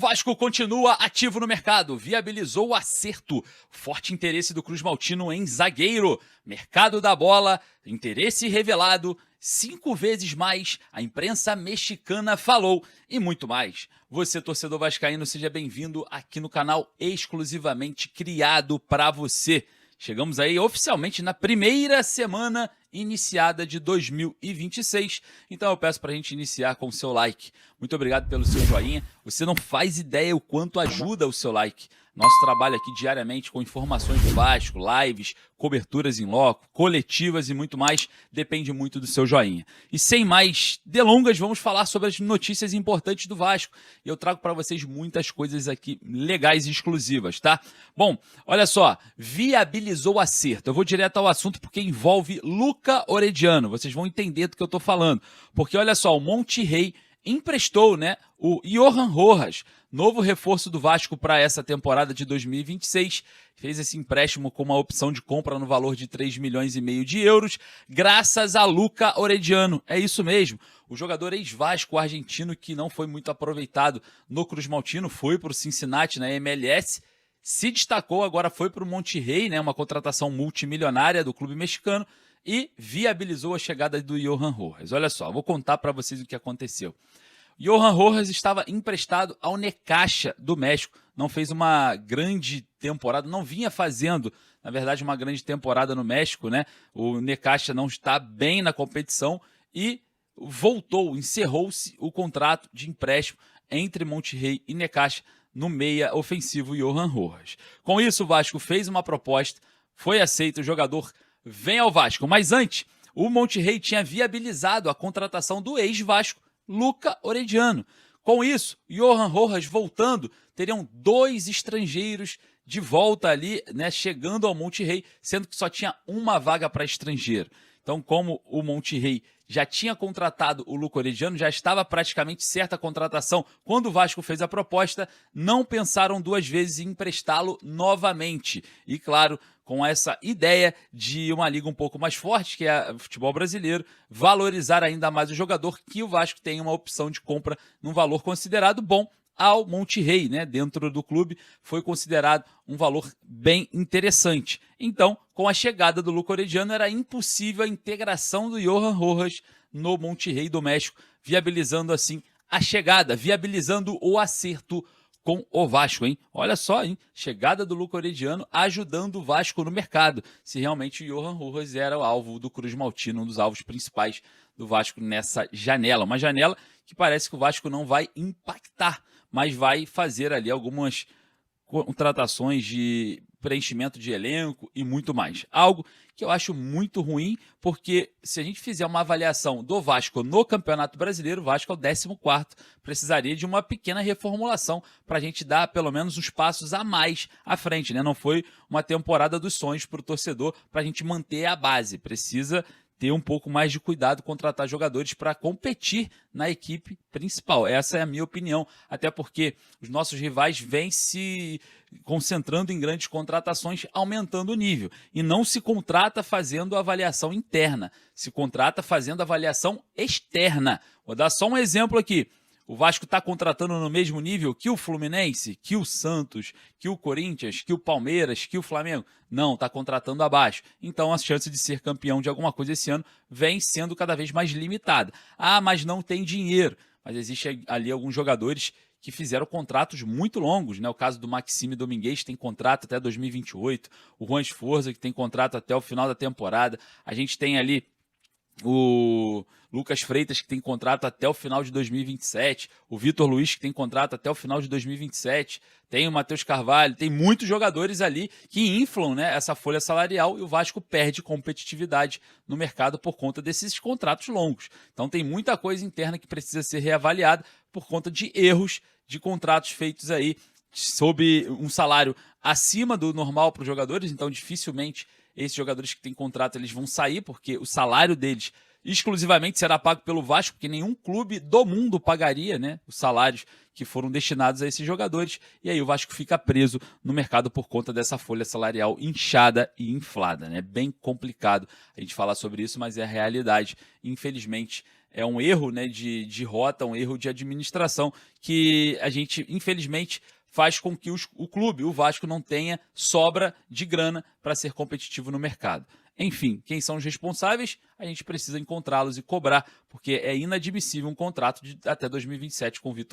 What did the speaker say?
Vasco continua ativo no mercado, viabilizou o acerto. Forte interesse do Cruz Maltino em zagueiro. Mercado da bola, interesse revelado. 5 vezes mais, a imprensa mexicana falou e muito mais. Você, torcedor vascaíno, seja bem-vindo aqui no canal exclusivamente criado para você. Chegamos aí oficialmente na primeira semana iniciada de 2026. Então eu peço para a gente iniciar com o seu like. Muito obrigado pelo seu joinha. Você não faz ideia o quanto ajuda o seu like. Nosso trabalho aqui diariamente com informações do Vasco, lives, coberturas em loco, coletivas e muito mais, depende muito do seu joinha. E sem mais delongas, vamos falar sobre as notícias importantes do Vasco. E eu trago para vocês muitas coisas aqui legais e exclusivas, tá? Bom, olha só, viabilizou o acerto. Eu vou direto ao assunto porque envolve Luca Orediano. Vocês vão entender do que eu estou falando. Porque olha só, o Monterrey emprestou, né, o Johan Rojas, novo reforço do Vasco para essa temporada de 2026. Fez esse empréstimo com uma opção de compra no valor de 3,5 milhões de euros, graças a Luca Orediano. É isso mesmo. O jogador ex-Vasco argentino que não foi muito aproveitado no Cruz Maltino, foi para o Cincinnati na MLS, se destacou, agora foi para o Monterrey, né, uma contratação multimilionária do clube mexicano, e viabilizou a chegada do Johan Rojas. Olha só, vou contar para vocês o que aconteceu. Johan Rojas estava emprestado ao Necaxa do México. Não fez uma grande temporada, não vinha fazendo, na verdade, uma grande temporada no México, né? O Necaxa não está bem na competição e voltou, encerrou-se o contrato de empréstimo entre Monterrey e Necaxa no meia ofensivo Johan Rojas. Com isso, o Vasco fez uma proposta, foi aceito, o jogador vem ao Vasco. Mas antes, o Monterrey tinha viabilizado a contratação do ex-Vasco, Luca Orediano. Com isso, Johan Rojas voltando, teriam 2 estrangeiros de volta ali, né, chegando ao Monterrey, sendo que só tinha uma vaga para estrangeiro. Então, como o Monterrey já tinha contratado o Luca Orediano, já estava praticamente certa a contratação. Quando o Vasco fez a proposta, não pensaram 2 vezes em emprestá-lo novamente. E, claro, com essa ideia de uma liga um pouco mais forte, que é o futebol brasileiro, valorizar ainda mais o jogador, que o Vasco tem uma opção de compra num valor considerado bom ao Monterrey, né? Dentro do clube foi considerado um valor bem interessante. Então, com a chegada do Luca Orediano, era impossível a integração do Johan Rojas no Monterrey do México, viabilizando assim a chegada, viabilizando o acerto com o Vasco, hein? Olha só, hein? Chegada do Luca Orediano ajudando o Vasco no mercado, se realmente o Johan Rojas era o alvo do Cruz Maltino, um dos alvos principais do Vasco nessa janela. Uma janela que parece que o Vasco não vai impactar, mas vai fazer ali algumas contratações de preenchimento de elenco e muito mais. Algo que eu acho muito ruim, porque se a gente fizer uma avaliação do Vasco no Campeonato Brasileiro, o Vasco é o 14º, precisaria de uma pequena reformulação para a gente dar pelo menos uns passos a mais à frente, né? Não foi uma temporada dos sonhos para o torcedor, para a gente manter a base. Precisa ter um pouco mais de cuidado, contratar jogadores para competir na equipe principal. Essa é a minha opinião, até porque os nossos rivais vêm se concentrando em grandes contratações, aumentando o nível. E não se contrata fazendo avaliação interna, se contrata fazendo avaliação externa. Vou dar só um exemplo aqui. O Vasco está contratando no mesmo nível que o Fluminense, que o Santos, que o Corinthians, que o Palmeiras, que o Flamengo? Não, está contratando abaixo. Então a chance de ser campeão de alguma coisa esse ano vem sendo cada vez mais limitada. Ah, mas não tem dinheiro. Mas existe ali alguns jogadores que fizeram contratos muito longos, né? O caso do Maxime Domingues tem contrato até 2028. O Juan Esforza, que tem contrato até o final da temporada. A gente tem ali o Lucas Freitas, que tem contrato até o final de 2027, o Vitor Luiz, que tem contrato até o final de 2027, tem o Matheus Carvalho, tem muitos jogadores ali que inflam, né, essa folha salarial, e o Vasco perde competitividade no mercado por conta desses contratos longos. Então tem muita coisa interna que precisa ser reavaliada por conta de erros de contratos feitos aí sob um salário acima do normal para os jogadores, então dificilmente esses jogadores que têm contrato eles vão sair, porque o salário deles exclusivamente será pago pelo Vasco, porque nenhum clube do mundo pagaria, né, os salários que foram destinados a esses jogadores, e aí o Vasco fica preso no mercado por conta dessa folha salarial inchada e inflada, né? Bem complicado a gente falar sobre isso, mas é a realidade. Infelizmente, é um erro, né, de rota, um erro de administração, que a gente, infelizmente, faz com que o clube, o Vasco, não tenha sobra de grana para ser competitivo no mercado. Enfim, quem são os responsáveis? A gente precisa encontrá-los e cobrar, porque é inadmissível um contrato de até 2027 com o Vitor